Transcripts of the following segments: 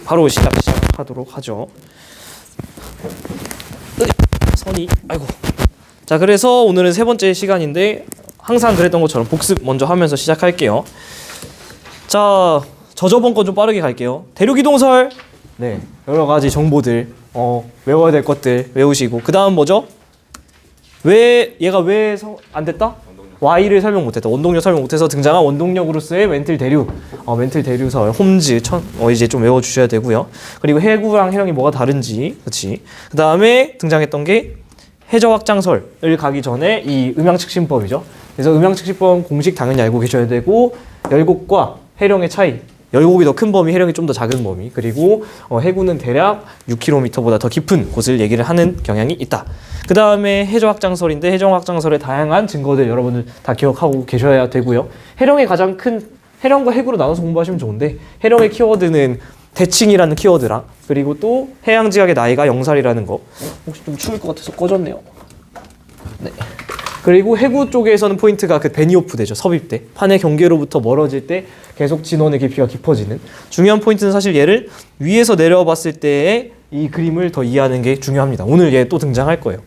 바로 시작하도록 하죠. 선이 아이고. 자, 그래서 오늘은 세 번째 시간인데 항상 그랬던 것처럼 복습 먼저 하면서 시작할게요. 자, 저번 건 좀 빠르게 갈게요. 대륙이동설. 네, 여러 가지 정보들 외워야 될 것들 외우시고, 그 다음 뭐죠? 왜 얘가 왜 안 됐다? Y를 설명 못했다. 원동력 설명 못해서 등장한 원동력으로서의 멘틀 대류, 멘틀 대류설, 홈즈 이제 좀 외워주셔야 되고요. 그리고 해구랑 해령이 뭐가 다른지, 그렇지. 그 다음에 등장했던 게 해저 확장설을 가기 전에 이 음양측신법이죠. 그래서 음양측신법 공식 당연히 알고 계셔야 되고, 열곡과 해령의 차이. 열곡이 더 큰 범위, 해령이 좀 더 작은 범위. 그리고 해구는 대략 6km보다 더 깊은 곳을 얘기를 하는 경향이 있다. 그 다음에 해저 확장설인데, 해저 확장설의 다양한 증거들 여러분들 다 기억하고 계셔야 되고요. 해령의 가장 큰, 해령과 해구로 나눠서 공부하시면 좋은데, 해령의 키워드는 대칭이라는 키워드랑, 그리고 또 해양지각의 나이가 0살이라는 거. 혹시 좀 추울 것 같아서 꺼졌네요. 네. 그리고 해구 쪽에서는 포인트가 그 베니오프 되죠. 섭입 때. 판의 경계로부터 멀어질 때 계속 진원의 깊이가 깊어지는. 중요한 포인트는 사실 얘를 위에서 내려봤을 때의 이 그림을 더 이해하는 게 중요합니다. 오늘 얘 또 등장할 거예요.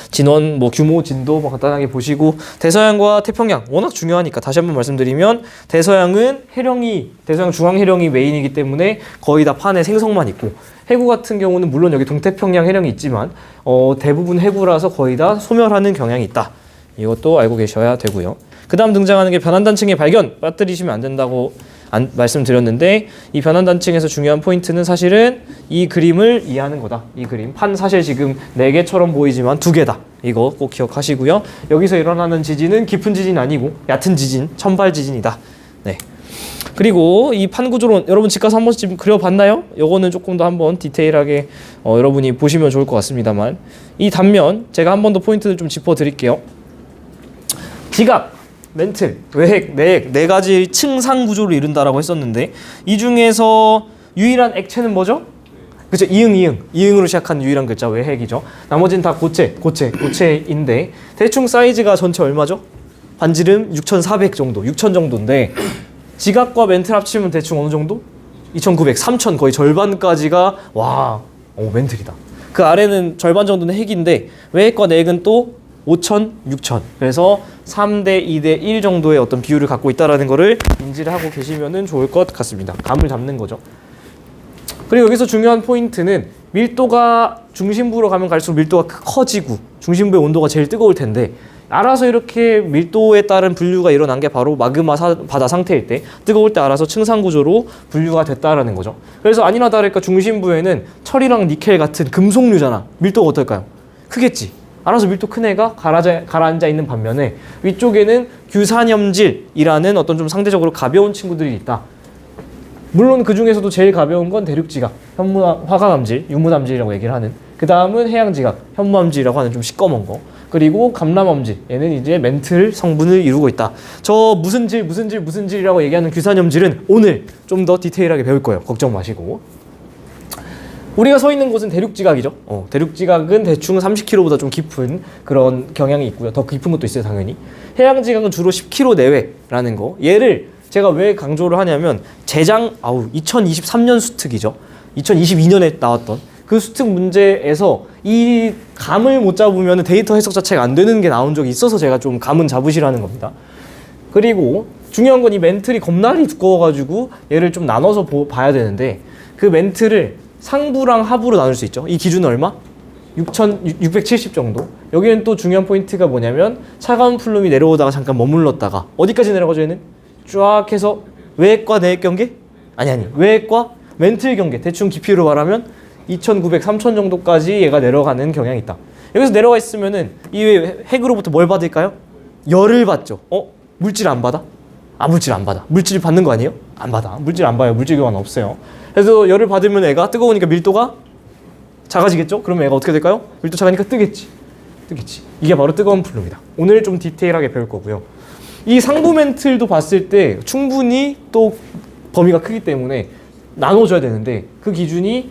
진원, 규모, 진도 간단하게 보시고, 대서양과 태평양 워낙 중요하니까 다시 한번 말씀드리면, 대서양 중앙 해령이 메인이기 때문에 거의 다 판에 생성만 있고, 해구 같은 경우는 물론 여기 동태평양 해령이 있지만 대부분 해구라서 거의 다 소멸하는 경향이 있다. 이것도 알고 계셔야 되고요. 그 다음 등장하는 게 변환단층의 발견, 빠뜨리시면 안 된다고 말씀드렸는데, 이 변환단층에서 중요한 포인트는 사실은 이 그림을 이해하는 거다. 이 그림 판 사실 지금 4개처럼 보이지만 2개다. 이거 꼭 기억하시고요. 여기서 일어나는 지진은 깊은 지진이 아니고 얕은 지진, 천발 지진이다. 네. 그리고 이 판 구조론 여러분 집 가서 한 번씩 그려봤나요? 요거는 조금 더 한번 디테일하게 여러분이 보시면 좋을 것 같습니다만, 이 단면 제가 한 번 더 포인트를 좀 짚어드릴게요. 지각, 멘틀, 외핵, 내핵 네 가지 층상 구조를 이룬다라고 했었는데, 이 중에서 유일한 액체는 뭐죠? 그죠? 이응으로 시작한 유일한 글자 외핵이죠. 나머지는 다 고체인데, 대충 사이즈가 전체 얼마죠? 반지름 6,400 정도, 6,000 정도인데, 지각과 멘틀 합치면 대충 어느 정도? 2,900, 3,000 거의 절반까지가 멘틀이다. 그 아래는 절반 정도는 핵인데, 외핵과 내핵은 또 5,000, 6,000. 그래서 3대 2대 1 정도의 어떤 비율을 갖고 있다는 거를 인지를 하고 계시면 좋을 것 같습니다. 감을 잡는 거죠. 그리고 여기서 중요한 포인트는 밀도가 중심부로 가면 갈수록 밀도가 커지고 중심부의 온도가 제일 뜨거울 텐데, 알아서 이렇게 밀도에 따른 분류가 일어난 게 바로 마그마 바다 상태일 때 뜨거울 때 알아서 층상 구조로 분류가 됐다라는 거죠. 그래서 아니나 다를까 중심부에는 철이랑 니켈 같은 금속류잖아. 밀도가 어떨까요? 크겠지. 알아서 밀도 큰 애가 가라앉아 있는 반면에, 위쪽에는 규산염질이라는 어떤 좀 상대적으로 가벼운 친구들이 있다. 물론 그 중에서도 제일 가벼운 건 대륙지각, 화강암질, 유무암질이라고 얘기를 하는. 그 다음은 해양지각, 현무암질이라고 하는 좀 시꺼먼 거. 그리고 감람암질, 얘는 이제 멘틀 성분을 이루고 있다. 저 무슨 질이라고 얘기하는 규산염질은 오늘 좀 더 디테일하게 배울 거예요. 걱정 마시고. 우리가 서 있는 곳은 대륙지각이죠. 대륙지각은 대충 30km보다 좀 깊은 그런 경향이 있고요. 더 깊은 것도 있어요, 당연히. 해양지각은 주로 10km 내외라는 거. 얘를 제가 왜 강조를 하냐면, 2023년 수특이죠. 2022년에 나왔던 그 수특 문제에서 이 감을 못 잡으면 데이터 해석 자체가 안 되는 게 나온 적이 있어서 제가 좀 감은 잡으시라는 겁니다. 그리고 중요한 건 이 멘틀이 겁나리 두꺼워가지고 얘를 좀 나눠서 봐야 되는데, 그 멘틀을 상부랑 하부로 나눌 수 있죠. 이 기준은 얼마? 670 정도. 여기는 또 중요한 포인트가 뭐냐면, 차가운 플룸이 내려오다가 잠깐 머물렀다가 어디까지 내려가죠? 얘는 쫙 해서 외핵과 내핵 경계? 아니 외핵과 멘틀 경계, 대충 깊이로 말하면 2,900, 3,000 정도까지 얘가 내려가는 경향이 있다. 여기서 내려가 있으면은 이 핵으로부터 뭘 받을까요? 열을 받죠. 물질 안 받아? 물질 안 받아. 물질 받는 거 아니에요? 안 받아. 물질 안 봐요. 물질 교환 없어요. 그래서 열을 받으면 애가 뜨거우니까 밀도가 작아지겠죠? 그러면 애가 어떻게 될까요? 밀도 작으니까 뜨겠지. 이게 바로 뜨거운 플룸이다. 오늘 좀 디테일하게 배울 거고요. 이 상부 멘틀도 봤을 때 충분히 또 범위가 크기 때문에 나눠줘야 되는데, 그 기준이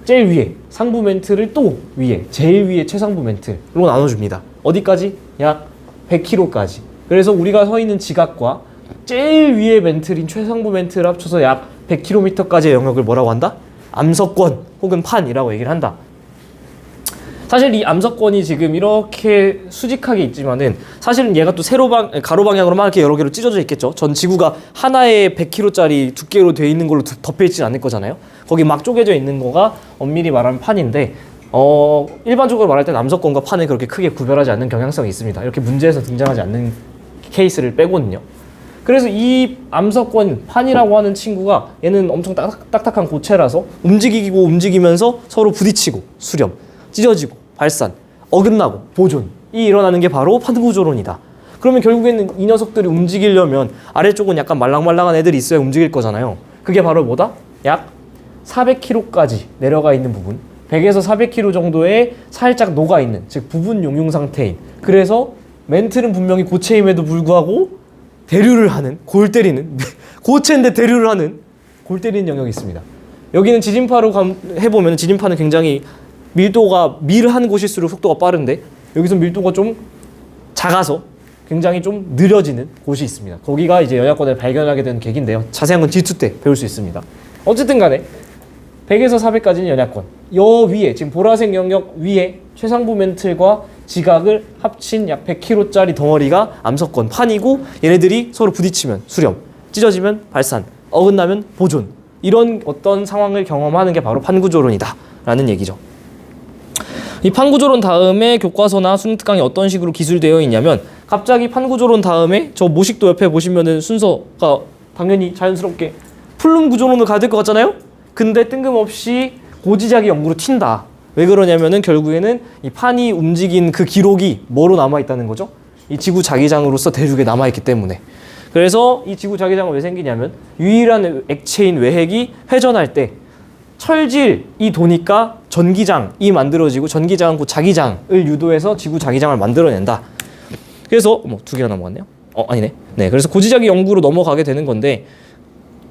제일 위에 상부 멘틀을 또 위에 제일 위에 최상부 멘틀로 나눠줍니다. 어디까지? 약 100km까지. 그래서 우리가 서 있는 지각과 제일 위에 멘틀인 최상부 멘틀을 합쳐서 약 100km까지의 영역을 뭐라고 한다? 암석권 혹은 판이라고 얘기를 한다. 사실 이 암석권이 지금 이렇게 수직하게 있지만은 사실은 얘가 또 가로 방향으로만 이렇게 여러 개로 찢어져 있겠죠. 전 지구가 하나의 100km짜리 두께로 되어 있는 걸로 덮여 있진 않을 거잖아요. 거기 막 쪼개져 있는 거가 엄밀히 말하면 판인데 일반적으로 말할 때 암석권과 판을 그렇게 크게 구별하지 않는 경향성이 있습니다. 이렇게 문제에서 등장하지 않는 케이스를 빼고는요. 그래서 이 암석권 판이라고 하는 친구가 얘는 엄청 딱딱한 고체라서 움직이고 움직이면서 서로 부딪히고 수렴, 찢어지고 발산, 어긋나고 보존이 일어나는 게 바로 판구조론이다. 그러면 결국에는 이 녀석들이 움직이려면 아래쪽은 약간 말랑말랑한 애들이 있어야 움직일 거잖아요. 그게 바로 뭐다? 약 400km까지 내려가 있는 부분, 100에서 400km 정도에 살짝 녹아있는, 즉 부분 용융 상태인, 그래서 멘틀은 분명히 고체임에도 불구하고 대류를 하는, 골 때리는 고체인데 대류를 하는 골 때리는 영역이 있습니다. 여기는 지진파로 해보면 지진파는 굉장히 밀도가 밀한 곳일수록 속도가 빠른데 여기서 밀도가 좀 작아서 굉장히 좀 느려지는 곳이 있습니다. 거기가 이제 연약권을 발견하게 된 계기인데요. 자세한 건 G2 때 배울 수 있습니다. 어쨌든 간에 100에서 400까지는 연약권, 여 위에 지금 보라색 영역 위에 최상부 멘틀과 지각을 합친 약 100kg짜리 덩어리가 암석권 판이고, 얘네들이 서로 부딪히면 수렴, 찢어지면 발산, 어긋나면 보존, 이런 어떤 상황을 경험하는 게 바로 판구조론이다 라는 얘기죠. 이 판구조론 다음에 교과서나 수능 특강이 어떤 식으로 기술되어 있냐면, 갑자기 판구조론 다음에 저 모식도 옆에 보시면은 순서가 당연히 자연스럽게 플룸 구조론으로 가야 될 것 같잖아요? 근데 뜬금없이 고지작의 연구로 튄다. 왜 그러냐면은 결국에는 이 판이 움직인 그 기록이 뭐로 남아있다는 거죠? 이 지구 자기장으로서 대륙에 남아있기 때문에. 그래서 이 지구 자기장은 왜 생기냐면 유일한 액체인 외핵이 회전할 때 철질이 도니까 전기장이 만들어지고, 전기장은 곧 자기장을 유도해서 지구 자기장을 만들어낸다. 그래서 두 개가 남았네요. 아니네. 네, 그래서 고지작의 연구로 넘어가게 되는 건데,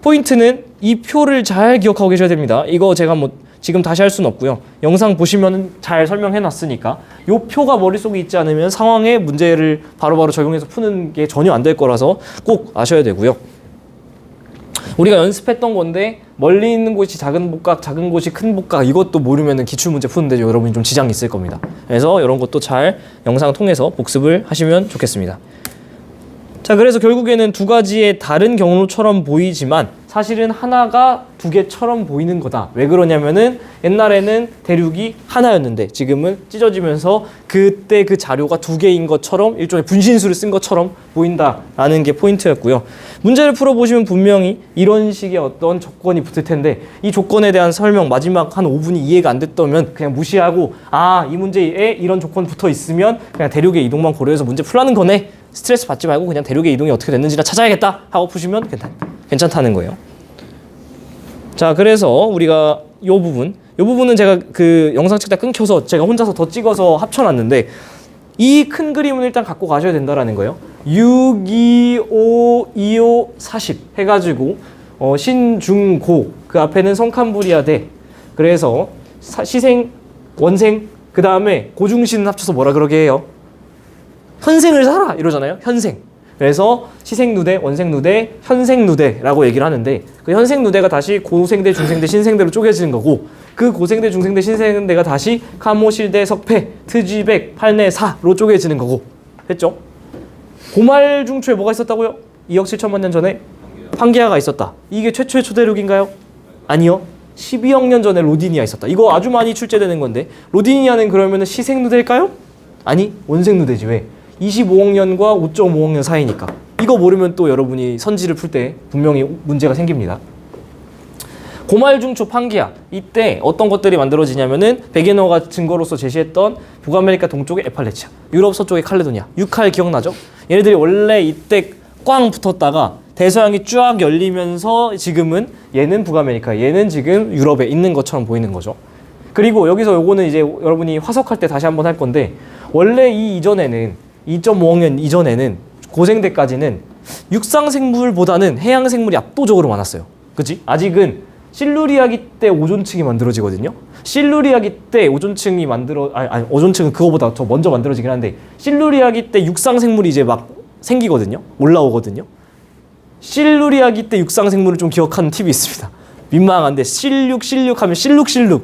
포인트는 이 표를 잘 기억하고 계셔야 됩니다. 이거 제가 지금 다시 할 수는 없고요. 영상 보시면 잘 설명해 놨으니까 이 표가 머릿속에 있지 않으면 상황에 문제를 바로바로 적용해서 푸는 게 전혀 안 될 거라서 꼭 아셔야 되고요. 우리가 연습했던 건데 멀리 있는 곳이 작은 복각, 작은 곳이 큰 복각, 이것도 모르면 기출문제 푸는데 여러분이 좀 지장이 있을 겁니다. 그래서 이런 것도 잘 영상 통해서 복습을 하시면 좋겠습니다. 자, 그래서 결국에는 두 가지의 다른 경로처럼 보이지만 사실은 하나가 두 개처럼 보이는 거다. 왜 그러냐면은 옛날에는 대륙이 하나였는데 지금은 찢어지면서 그때 그 자료가 두 개인 것처럼 일종의 분신술을 쓴 것처럼 보인다라는 게 포인트였고요. 문제를 풀어보시면 분명히 이런 식의 어떤 조건이 붙을 텐데, 이 조건에 대한 설명 마지막 한 5분이 이해가 안 됐다면 그냥 무시하고, 이 문제에 이런 조건 붙어 있으면 그냥 대륙의 이동만 고려해서 문제 풀라는 거네, 스트레스 받지 말고 그냥 대륙의 이동이 어떻게 됐는지나 찾아야겠다 하고 푸시면 괜찮다는 거예요. 자, 그래서 우리가 이 부분은 제가 그 영상 찍다 끊겨서 제가 혼자서 더 찍어서 합쳐놨는데, 이 큰 그림은 일단 갖고 가셔야 된다라는 거예요. 6, 2, 5, 2, 5, 40 해가지고 신, 중, 고, 그 앞에는 성칸부리아대, 그래서 시생, 원생, 그 다음에 고중신 합쳐서 뭐라 그러게 해요? 현생을 살아 이러잖아요. 현생. 그래서 시생누대, 원생누대, 현생누대라고 얘기를 하는데, 그 현생누대가 다시 고생대, 중생대, 신생대로 쪼개지는 거고, 그 고생대, 중생대, 신생대가 다시 카모, 실대, 석패, 트쥐백, 팔내, 사로 쪼개지는 거고. 됐죠? 고말중초에 뭐가 있었다고요? 2억 7천만 년 전에 판게아가 있었다. 이게 최초의 초대륙인가요? 아니요. 12억 년 전에 로디니아 있었다. 이거 아주 많이 출제되는 건데, 로디니아는 그러면 시생누대일까요? 아니, 원생누대지. 왜? 25억 년과 5.5억 년 사이니까. 이거 모르면 또 여러분이 선지를 풀 때 분명히 문제가 생깁니다. 고말중초 판기아, 이때 어떤 것들이 만들어지냐면은 베게너가 증거로서 제시했던 북아메리카 동쪽의 에팔레치아, 유럽 서쪽의 칼레도니아, 유칼 기억나죠? 얘네들이 원래 이때 꽝 붙었다가 대서양이 쫙 열리면서 지금은 얘는 북아메리카, 얘는 지금 유럽에 있는 것처럼 보이는 거죠. 그리고 여기서 요거는 이제 여러분이 화석할 때 다시 한번 할 건데, 원래 이 이전에는 2.5억 년 이전에는 고생대까지는 육상생물보다는 해양생물이 압도적으로 많았어요. 그치? 아직은 실루리아기 때 오존층이 만들어지거든요. 실루리아기 때 오존층이 오존층은 그거보다 더 먼저 만들어지긴 한데, 실루리아기 때 육상생물이 이제 막 생기거든요. 올라오거든요. 실루리아기 때 육상생물을 좀 기억하는 팁이 있습니다. 민망한데 실룩 하면 실룩이라고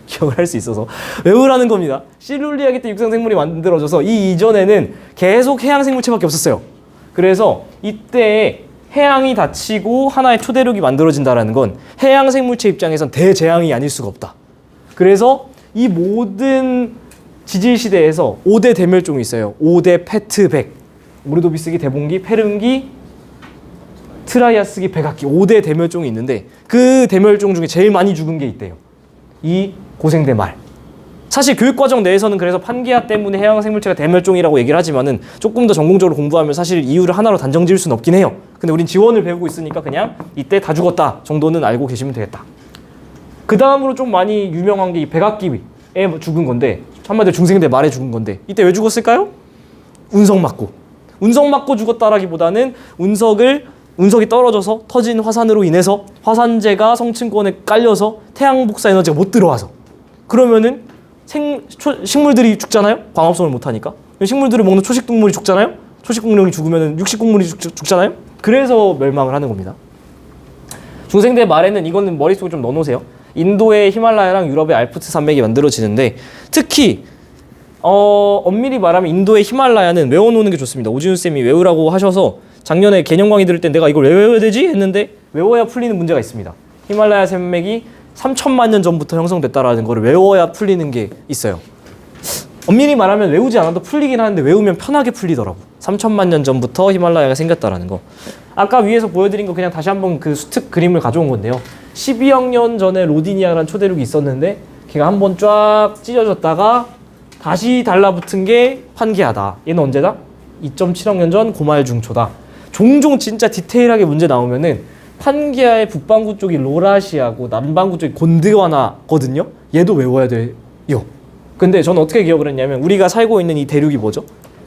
기억을 할 수 있어서 외우라는 겁니다. 실룰리아기 때 육상생물이 만들어져서 이 이전에는 계속 해양생물체밖에 없었어요. 그래서 이때 해양이 닫히고 하나의 초대륙이 만들어진다는 건 해양생물체 입장에선 대재앙이 아닐 수가 없다. 그래서 이 모든 지질시대에서 5대 대멸종이 있어요. 5대 페트백, 오르도비스기, 대봉기, 페른기, 트라이아스기, 백악기 5대 대멸종이 있는데 그 대멸종 중에 제일 많이 죽은 게 있대요. 이 고생대 말. 사실 교육과정 내에서는 그래서 판게아 때문에 해양생물체가 대멸종이라고 얘기를 하지만은 조금 더 전공적으로 공부하면 사실 이유를 하나로 단정 지을 수는 없긴 해요. 근데 우린 지원을 배우고 있으니까 그냥 이때 다 죽었다 정도는 알고 계시면 되겠다. 그 다음으로 좀 많이 유명한 게 이 백악기에 죽은 건데, 한마디로 중생대 말에 죽은 건데, 이때 왜 죽었을까요? 운석 맞고 죽었다라기보다는 운석이 떨어져서 터진 화산으로 인해서 화산재가 성층권에 깔려서 태양 복사 에너지가 못 들어와서, 그러면은 식물들이 죽잖아요. 광합성을 못 하니까. 식물들을 먹는 초식동물이 죽잖아요. 초식공룡이 죽으면 육식공물이 죽잖아요. 그래서 멸망을 하는 겁니다. 중생대 말에는, 이거는 머릿속에 좀 넣어놓으세요. 인도의 히말라야랑 유럽의 알프스 산맥이 만들어지는데, 특히 엄밀히 말하면 인도의 히말라야는 외워놓는 게 좋습니다. 오지훈 쌤이 외우라고 하셔서 작년에 개념 강의 들을 때 내가 이걸 왜 외워야 되지? 했는데 외워야 풀리는 문제가 있습니다. 히말라야 산맥이 3천만 년 전부터 형성됐다라는 거를 외워야 풀리는 게 있어요. 엄밀히 말하면 외우지 않아도 풀리긴 하는데 외우면 편하게 풀리더라고. 3천만 년 전부터 히말라야가 생겼다라는 거. 아까 위에서 보여드린 거 그냥 다시 한번 그 수특 그림을 가져온 건데요. 12억 년 전에 로디니아라는 초대륙이 있었는데 걔가 한번 쫙 찢어졌다가 다시 달라붙은 게 판게아다. 얘는 언제다? 2.7억 년 전 고말 중초다. 종종 진짜 디테일하게 문제 나오면은 판게아의 북반구 쪽이 로라시아고 남반구 쪽이 곤드와나거든요. 얘도 외워야 돼요. 근데 저는 어떻게 기억을 했냐면, 우리가 살고 있는 이 대륙이 뭐죠?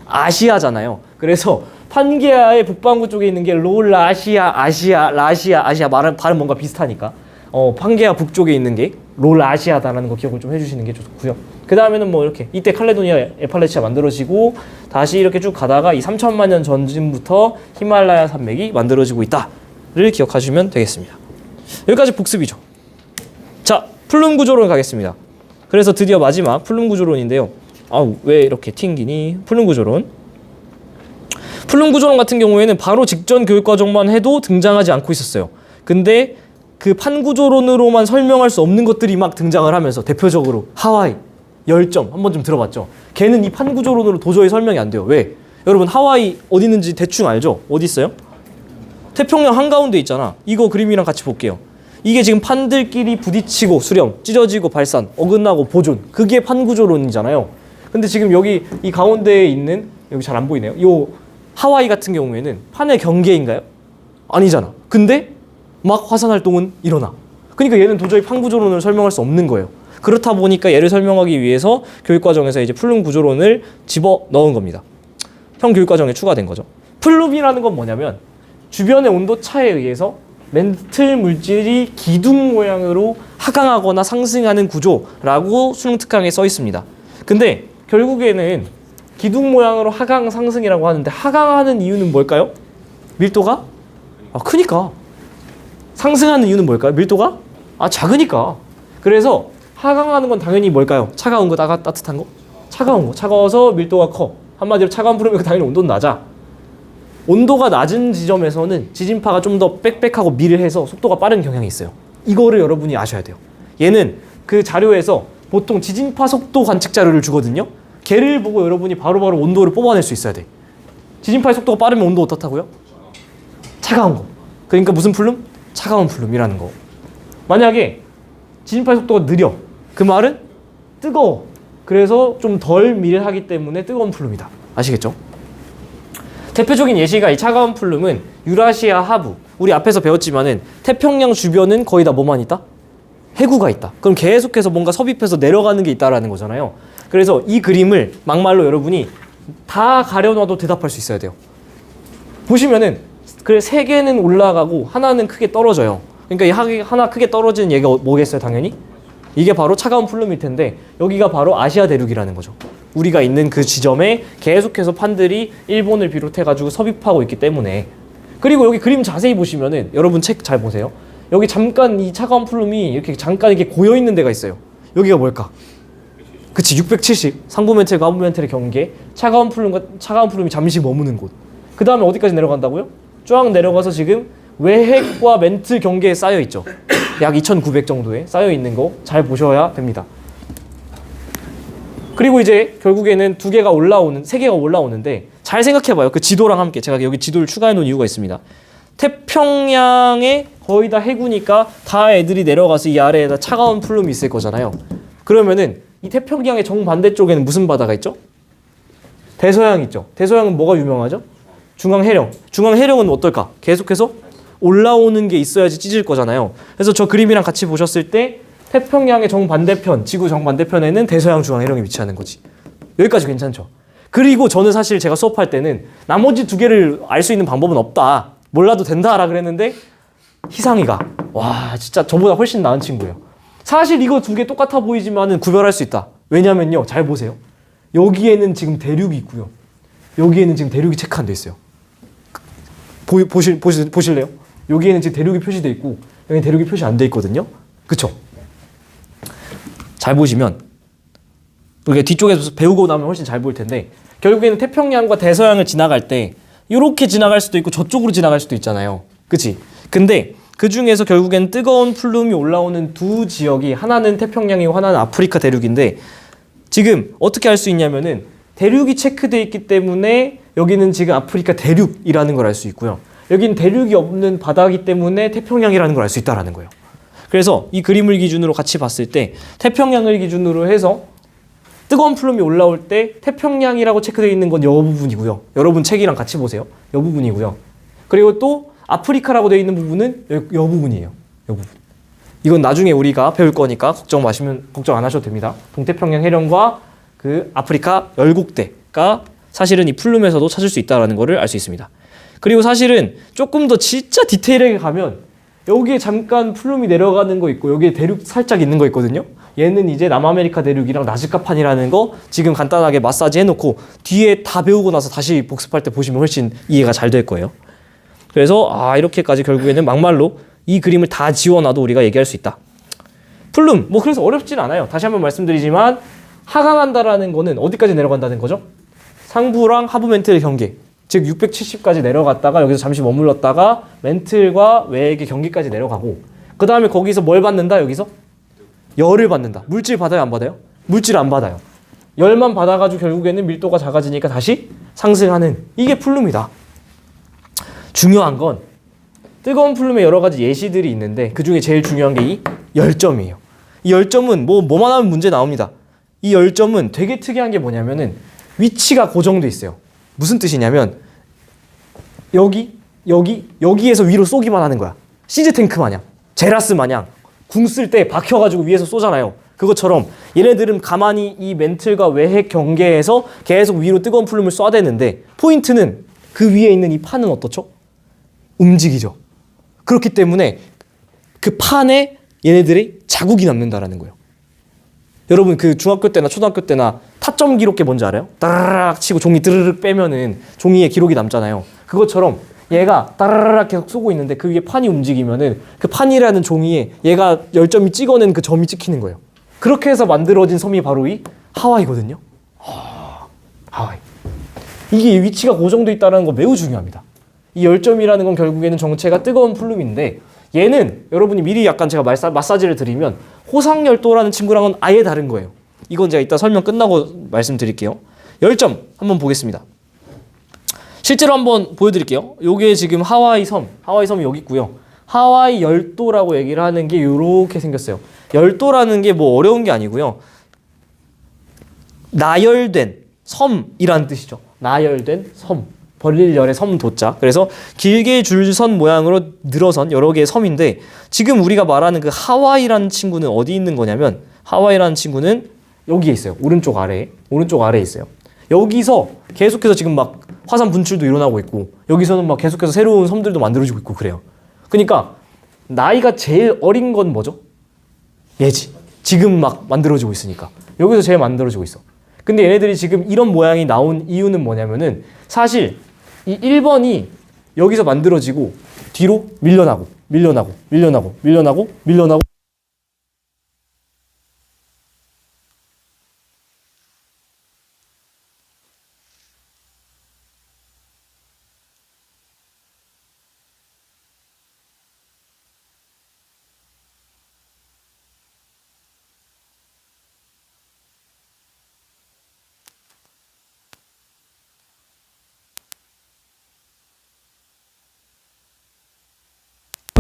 아시아잖아요. 그래서 판게아의 북반구 쪽에 있는 게 롤라시아, 라시아 발음 뭔가 비슷하니까 판게아 북쪽에 있는 게 롤아시아다라는 거 기억을 좀 해주시는 게 좋고요. 그 다음에는 뭐 이렇게 이때 칼레도니아, 에팔레치아 만들어지고 다시 이렇게 쭉 가다가 이 3천만 년 전쯤부터 히말라야 산맥이 만들어지고 있다를 기억하시면 되겠습니다. 여기까지 복습이죠. 자, 플룸 구조론 가겠습니다. 그래서 드디어 마지막 플룸 구조론인데요. 왜 이렇게 튕기니? 플룸 구조론 같은 경우에는 바로 직전 교육과정만 해도 등장하지 않고 있었어요. 근데 그 판구조론으로만 설명할 수 없는 것들이 막 등장을 하면서, 대표적으로 하와이, 열점 한 번쯤 들어봤죠? 걔는 이 판구조론으로 도저히 설명이 안 돼요. 왜? 여러분 하와이 어디 있는지 대충 알죠? 어디 있어요? 태평양 한가운데 있잖아. 이거 그림이랑 같이 볼게요. 이게 지금 판들끼리 부딪히고 수렴, 찢어지고 발산, 어긋나고 보존, 그게 판구조론이잖아요. 근데 지금 여기 이 가운데에 있는, 여기 잘 안 보이네요. 요 하와이 같은 경우에는 판의 경계인가요? 아니잖아. 근데 막 화산 활동은 일어나. 그러니까 얘는 도저히 판구조론을 설명할 수 없는 거예요. 그렇다 보니까 얘를 설명하기 위해서 교육과정에서 이제 플룸 구조론을 집어 넣은 겁니다. 형 교육과정에 추가된 거죠. 플룸이라는 건 뭐냐면, 주변의 온도 차에 의해서 멘틀 물질이 기둥 모양으로 하강하거나 상승하는 구조라고 수능 특강에 써 있습니다. 근데 결국에는 기둥 모양으로 하강 상승이라고 하는데, 하강하는 이유는 뭘까요? 밀도가 크니까. 상승하는 이유는 뭘까요? 밀도가 작으니까. 그래서 하강하는 건 당연히 뭘까요? 차가운 거, 따뜻한 거? 차가운 거. 차가워서 밀도가 커. 한마디로 차가운 풀이면 당연히 온도는 낮아. 온도가 낮은 지점에서는 지진파가 좀 더 빽빽하고 밀해서 속도가 빠른 경향이 있어요. 이거를 여러분이 아셔야 돼요. 얘는 그 자료에서 보통 지진파 속도 관측 자료를 주거든요. 걔를 보고 여러분이 바로바로 온도를 뽑아낼 수 있어야 돼. 지진파의 속도가 빠르면 온도 어떻다고요? 차가운 거. 그러니까 무슨 플룸? 차가운 플룸이라는 거. 만약에 지진파의 속도가 느려, 그 말은 뜨거워. 그래서 좀 덜 밀하기 때문에 뜨거운 플룸이다. 아시겠죠? 대표적인 예시가 이 차가운 플룸은 유라시아 하부. 우리 앞에서 배웠지만은 태평양 주변은 거의 다 뭐만 있다? 해구가 있다. 그럼 계속해서 뭔가 섭입해서 내려가는 게 있다라는 거잖아요. 그래서 이 그림을 막말로 여러분이 다 가려놔도 대답할 수 있어야 돼요. 보시면은 그래, 세 개는 올라가고 하나는 크게 떨어져요. 그러니까 이 하나 크게 떨어지는 얘가 뭐겠어요? 당연히 이게 바로 차가운 플룸일 텐데, 여기가 바로 아시아 대륙이라는 거죠. 우리가 있는 그 지점에 계속해서 판들이 일본을 비롯해가지고 섭입하고 있기 때문에. 그리고 여기 그림 자세히 보시면은, 여러분 책 잘 보세요. 여기 잠깐 이 차가운 플룸이 이렇게 잠깐 이렇게 고여 있는 데가 있어요. 여기가 뭘까? 그치, 670 상부 멘틀과 하부 멘틀의 경계, 차가운 플룸이 잠시 머무는 곳. 그 다음에 어디까지 내려간다고요? 쫙 내려가서 지금 외핵과 멘틀 경계에 쌓여 있죠. 약 2,900 정도에 쌓여 있는 거 잘 보셔야 됩니다. 그리고 이제 결국에는 세 개가 올라오는데 잘 생각해봐요. 그 지도랑 함께 제가 여기 지도를 추가해 놓은 이유가 있습니다. 태평양에 거의 다 해구니까 다 애들이 내려가서 이 아래에다 차가운 플룸이 있을 거잖아요. 그러면은 이 태평양의 정반대쪽에는 무슨 바다가 있죠? 대서양 있죠. 대서양은 뭐가 유명하죠? 중앙해령. 중앙해령은 어떨까? 계속해서 올라오는 게 있어야지 찢을 거잖아요. 그래서 저 그림이랑 같이 보셨을 때 태평양의 정반대편, 지구 정반대편에는 대서양 중앙해령이 위치하는 거지. 여기까지 괜찮죠? 그리고 저는 사실 제가 수업할 때는 나머지 두 개를 알 수 있는 방법은 없다. 몰라도 된다라 그랬는데 희상이가 와 진짜 저보다 훨씬 나은 친구예요. 사실 이거 두 개 똑같아 보이지만은 구별할 수 있다. 왜냐면요. 잘 보세요. 여기에는 지금 대륙이 있고요. 여기에는 지금 대륙이 체크 안 돼 있어요. 보실래요? 여기에는 지금 대륙이 표시돼 있고 여기는 대륙이 표시 안 돼 있거든요. 그쵸? 잘 보시면 우리가 뒤쪽에서 배우고 나면 훨씬 잘 보일 텐데 결국에는 태평양과 대서양을 지나갈 때 이렇게 지나갈 수도 있고 저쪽으로 지나갈 수도 있잖아요. 그치? 근데 그 중에서 결국엔 뜨거운 플룸이 올라오는 두 지역이 하나는 태평양이고 하나는 아프리카 대륙인데 지금 어떻게 알 수 있냐면은 대륙이 체크되어 있기 때문에 여기는 지금 아프리카 대륙이라는 걸 알 수 있고요. 여기는 대륙이 없는 바다이기 때문에 태평양이라는 걸 알 수 있다는 거예요. 그래서 이 그림을 기준으로 같이 봤을 때 태평양을 기준으로 해서 뜨거운 플룸이 올라올 때 태평양이라고 체크되어 있는 건 이 부분이고요. 여러분 책이랑 같이 보세요. 이 부분이고요. 그리고 또 아프리카라고 되어 있는 부분은 이 부분이에요. 이 부분. 이건 나중에 우리가 배울 거니까 걱정 안 하셔도 됩니다. 동태평양 해령과 그 아프리카 열곡대가 사실은 이 플룸에서도 찾을 수 있다는 것을 알 수 있습니다. 그리고 사실은 조금 더 진짜 디테일하게 가면 여기에 잠깐 플룸이 내려가는 거 있고 여기에 대륙 살짝 있는 거 있거든요. 얘는 이제 남아메리카 대륙이랑 나즈카판이라는 거 지금 간단하게 마사지 해놓고 뒤에 다 배우고 나서 다시 복습할 때 보시면 훨씬 이해가 잘 될 거예요. 그래서 이렇게까지 결국에는 막말로 이 그림을 다 지워놔도 우리가 얘기할 수 있다. 플룸 뭐 그래서 어렵진 않아요. 다시 한번 말씀드리지만 하강한다라는 거는 어디까지 내려간다는 거죠? 상부랑 하부 멘틀의 경계, 즉 670까지 내려갔다가 여기서 잠시 머물렀다가 멘틀과 외액의 경계까지 내려가고 그 다음에 거기서 뭘 받는다? 여기서 열을 받는다. 물질 받아요? 안 받아요? 물질 안 받아요. 열만 받아가지고 결국에는 밀도가 작아지니까 다시 상승하는 이게 플룸이다. 중요한 건 뜨거운 플룸에 여러 가지 예시들이 있는데 그 중에 제일 중요한 게 이 열점이에요. 이 열점은 뭐만 하면 문제 나옵니다. 이 열점은 되게 특이한 게 뭐냐면은 위치가 고정돼 있어요. 무슨 뜻이냐면 여기에서 위로 쏘기만 하는 거야. 시즈탱크 마냥, 제라스 마냥 궁 쓸 때 박혀가지고 위에서 쏘잖아요. 그것처럼 얘네들은 가만히 이 멘틀과 외핵 경계에서 계속 위로 뜨거운 플룸을 쏴대는데 포인트는 그 위에 있는 이 판은 어떻죠? 움직이죠. 그렇기 때문에 그 판에 얘네들이 자국이 남는다라는 거예요. 여러분 그 중학교 때나 초등학교 때나 타점 기록계 뭔지 알아요? 따라락 치고 종이 드르륵 빼면은 종이에 기록이 남잖아요. 그것처럼 얘가 따라락 계속 쏘고 있는데 그 위에 판이 움직이면은 그 판이라는 종이에 얘가 열점이 찍어낸 그 점이 찍히는 거예요. 그렇게 해서 만들어진 섬이 바로 이 하와이거든요. 하와이. 이게 위치가 고정돼 있다는 거 매우 중요합니다. 이 열점이라는 건 결국에는 정체가 뜨거운 플룸인데 얘는 여러분이 미리 약간 제가 마사지를 드리면 호상열도라는 친구랑은 아예 다른 거예요. 이건 제가 이따 설명 끝나고 말씀드릴게요. 열점 한번 보겠습니다. 실제로 한번 보여드릴게요. 요게 지금 하와이 섬이 여기 있고요. 하와이 열도라고 얘기를 하는 게 요렇게 생겼어요. 열도라는 게 뭐 어려운 게 아니고요. 나열된 섬이라는 뜻이죠. 나열된 섬. 벌릴 열의 섬도자. 그래서 길게 줄선 모양으로 늘어선 여러 개의 섬인데 지금 우리가 말하는 그 하와이라는 친구는 어디 있는 거냐면 하와이라는 친구는 여기에 있어요. 오른쪽 아래에 있어요. 여기서 계속해서 지금 막 화산 분출도 일어나고 있고 여기서는 막 계속해서 새로운 섬들도 만들어지고 있고 그래요. 그러니까 나이가 제일 어린 건 뭐죠? 얘지. 지금 막 만들어지고 있으니까. 여기서 제일 만들어지고 있어. 근데 얘네들이 지금 이런 모양이 나온 이유는 뭐냐면은 사실 이 1번이 여기서 만들어지고 뒤로 밀려나고 밀려나고 밀려나고 밀려나고 밀려나고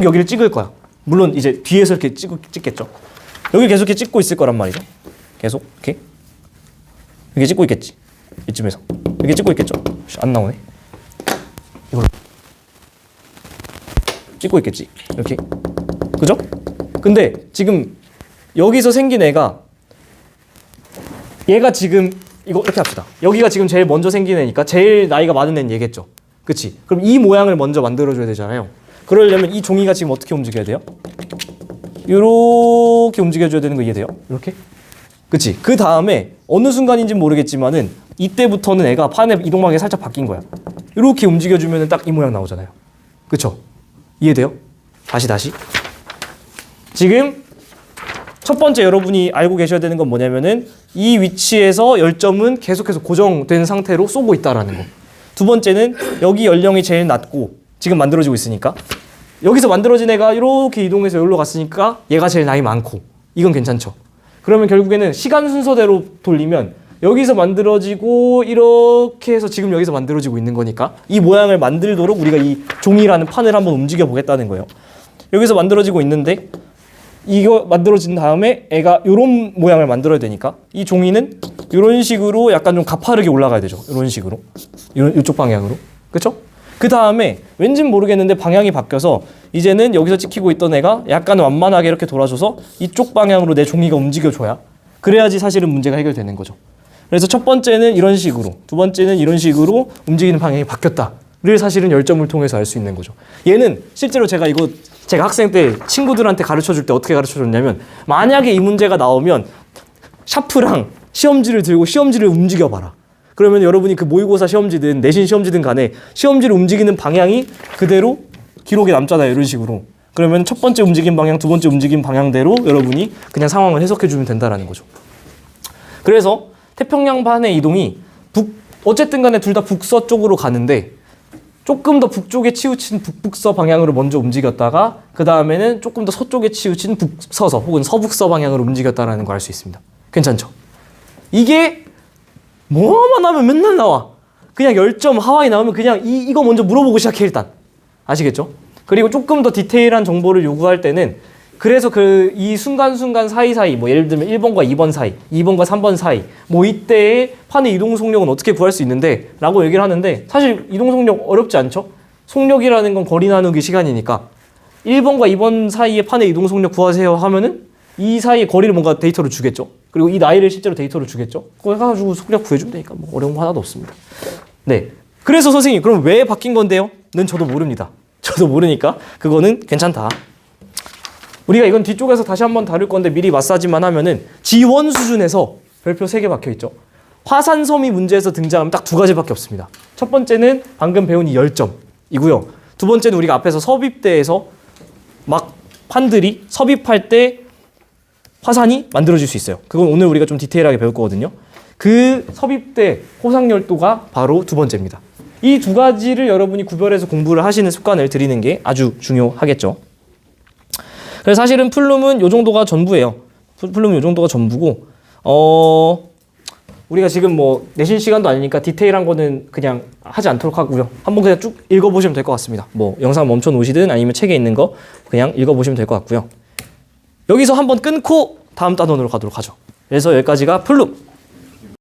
여기를 찍을 거야. 물론 이제 뒤에서 이렇게 찍겠죠. 여기 계속 이렇게 찍고 있을 거란 말이죠. 계속 이렇게 찍고 있겠지. 이쯤에서 이렇게 찍고 있겠죠. 안 나오네. 이걸 찍고 있겠지. 이렇게 그죠? 근데 지금 여기서 생긴 애가 얘가 지금 이거 이렇게 합시다. 여기가 지금 제일 먼저 생긴 애니까 제일 나이가 많은 애는 얘겠죠. 그치? 그럼 이 모양을 먼저 만들어줘야 되잖아요. 그러려면 이 종이가 지금 어떻게 움직여야 돼요? 이렇게 움직여줘야 되는 거 이해돼요? 이렇게? 그치? 그 다음에 어느 순간인지는 모르겠지만은 이때부터는 애가 판의 이동방향이 살짝 바뀐 거야. 이렇게 움직여주면 딱 이 모양 나오잖아요. 그쵸? 이해돼요? 다시. 지금 첫 번째 여러분이 알고 계셔야 되는 건 뭐냐면은 이 위치에서 열점은 계속해서 고정된 상태로 쏘고 있다라는 거. 두 번째는 여기 연령이 제일 낮고 지금 만들어지고 있으니까 여기서 만들어진 애가 이렇게 이동해서 여기로 갔으니까 얘가 제일 나이 많고 이건 괜찮죠. 그러면 결국에는 시간 순서대로 돌리면 여기서 만들어지고 이렇게 해서 지금 여기서 만들어지고 있는 거니까 이 모양을 만들도록 우리가 이 종이라는 판을 한번 움직여 보겠다는 거예요. 여기서 만들어지고 있는데 이거 만들어진 다음에 애가 이런 모양을 만들어야 되니까 이 종이는 이런 식으로 약간 좀 가파르게 올라가야 되죠. 이런 식으로 이쪽 방향으로. 그렇죠? 그 다음에 왠진 모르겠는데 방향이 바뀌어서 이제는 여기서 찍히고 있던 애가 약간 완만하게 이렇게 돌아줘서 이쪽 방향으로 내 종이가 움직여줘야 그래야지 사실은 문제가 해결되는 거죠. 그래서 첫 번째는 이런 식으로, 두 번째는 이런 식으로 움직이는 방향이 바뀌었다를 사실은 열점을 통해서 알 수 있는 거죠. 얘는 실제로 제가 학생 때 친구들한테 가르쳐 줄 때 어떻게 가르쳐 줬냐면 만약에 이 문제가 나오면 샤프랑 시험지를 들고 시험지를 움직여봐라. 그러면 여러분이 그 모의고사 시험지든 내신 시험지든 간에 시험지를 움직이는 방향이 그대로 기록에 남잖아요. 이런 식으로. 그러면 첫 번째 움직임 방향, 두 번째 움직임 방향대로 여러분이 그냥 상황을 해석해주면 된다라는 거죠. 그래서 태평양판의 이동이 어쨌든 간에 둘 다 북서쪽으로 가는데 조금 더 북쪽에 치우친 북북서 방향으로 먼저 움직였다가 그 다음에는 조금 더 서쪽에 치우친 북서서 혹은 서북서 방향으로 움직였다라는 걸 알 수 있습니다. 괜찮죠? 이게 뭐만 하면 맨날 나와. 그냥 열점 하와이 나오면 그냥 이거 먼저 물어보고 시작해 일단. 아시겠죠? 그리고 조금 더 디테일한 정보를 요구할 때는 그래서 이 순간순간 사이사이 뭐 예를 들면 1번과 2번 사이, 2번과 3번 사이 뭐 이때의 판의 이동 속력은 어떻게 구할 수 있는데 라고 얘기를 하는데 사실 이동 속력 어렵지 않죠? 속력이라는 건 거리 나누기 시간이니까 1번과 2번 사이의 판의 이동 속력 구하세요 하면은 이 사이의 거리를 뭔가 데이터로 주겠죠. 그리고 이 나이를 실제로 데이터로 주겠죠. 그거 해가지고 속력 구해주면 되니까 뭐 어려운 거 하나도 없습니다. 네. 그래서 선생님 그럼 왜 바뀐 건데요? 는 저도 모릅니다. 저도 모르니까 그거는 괜찮다. 우리가 이건 뒤쪽에서 다시 한번 다룰 건데 미리 마사지만 하면은 지원 수준에서 별표 3개 박혀있죠. 화산섬이 문제에서 등장하면 딱 2가지밖에 없습니다. 첫 번째는 방금 배운 이 열점이고요. 두 번째는 우리가 앞에서 섭입대에서 막 판들이 섭입할 때 화산이 만들어질 수 있어요. 그건 오늘 우리가 좀 디테일하게 배울 거거든요. 그 섭입대 호상열도가 바로 두 번째입니다. 이 2가지를 여러분이 구별해서 공부를 하시는 습관을 들이는 게 아주 중요하겠죠. 그래서 사실은 플룸은 요 정도가 전부예요. 플룸은 요 정도가 전부고 우리가 지금 뭐 내신 시간도 아니니까 디테일한 거는 그냥 하지 않도록 하고요. 한번 그냥 쭉 읽어보시면 될 것 같습니다. 뭐 영상 멈춰 놓으시든 아니면 책에 있는 거 그냥 읽어보시면 될 것 같고요. 여기서 한번 끊고 다음 단원으로 가도록 하죠. 그래서 여기까지가 플룸.